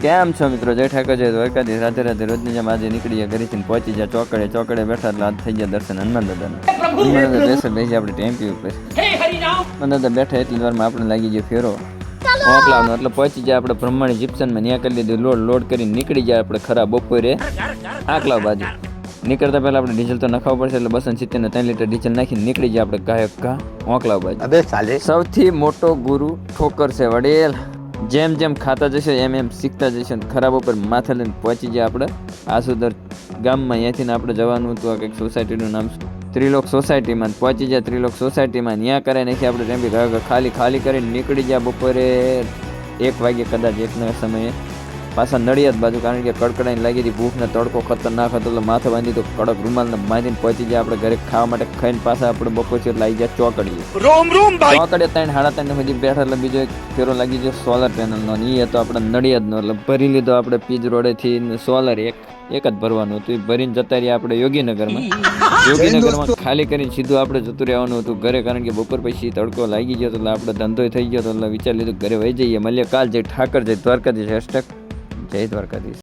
કેમ છો મિત્રો? જય ઠાકોર, જય દ્વારકાધીશ, રાધે રાધે. રોજની જેમ આજે નીકળી ગયા ઘરેથી ને પહોંચી ગયા ચોકડે બેઠા એટલે આજ થઈ ગયા દર્શન હનુમાન દાદાના. હનુમાન દાદા બેસે આપણે ટેમ્પી ઉપર. હનુમાન દાદા બેઠા એટલી વારમાં આપણે લાગી ગયો ફેરો ઓકલાવનો એટલે પહોંચી જાય આપણે બ્રહ્માણી જીપ્સનમાં ત્યાં કરી લીધું લોડ કરીને નીકળી જાય આપણે ખરા બપોરે આકલાવ બાજુ. નીકળતા પહેલા આપણે ડીઝલ તો નખાવવું પડશે એટલે 270 ને 3 લીટર ડીઝલ નાખીને નીકળી જાય આપણે ગાયક ઓકલાવ બાજુ. સૌથી મોટો ગુરુ ઠોકર છે વડેલ. જેમ જેમ ખાતા જશે એમ શીખતા જશે. ખરાબ ઉપર માથે લઈને પહોંચી જાય આપણે આસુદર ગામમાં. અહીંયાથી આપણે જવાનું હતું કંઈક સોસાયટીનું નામ ત્રિલોક સોસાયટીમાં. પહોંચી જાય ત્રિલોક સોસાયટીમાં. ત્યાં કરે નાખી આપણે ટેમ્પી ખાલી કરીને નીકળી જાય બપોરે 1 વાગે કદાચ એકના સમયે પાછા નડિયાદ બાજુ. કારણ કે કડકડાઈને લાગી હતી ભૂખને તડકો ખતરનાક હતો એટલે માથે બાંધી તો કડક રૂમાલને બાંધીને પહોંચી જાય આપણે ઘરે ખાવા માટે. ખાઈને પાછા આપણે બપોર છે એટલે આવી જાય ચોકડીએ. ચોકડીએ 3-3:30 સુધી બેઠા એટલે બીજો એક ફેરો લાગી ગયો સોલર પેનલનો. એ હતો આપણે નડિયાદનો એટલે ભરી લીધો આપણે પીજ રોડેથી સોલર એક જ ભરવાનું હતું. એ ભરીને જતા રહ્યા આપણે યોગીનગરમાં ખાલી કરીને સીધું આપણે જતું રહેવાનું હતું ઘરે. કારણ કે બપોર પછી તડકો લાગી ગયો એટલે આપણે ધંધો થઈ ગયો એટલે વિચાર લીધું ઘરે વહી જઈએ. મળીએ કાલ. જય ઠાકર, જય દ્વારકાધીશ. #જય દ્વારકાધીશ.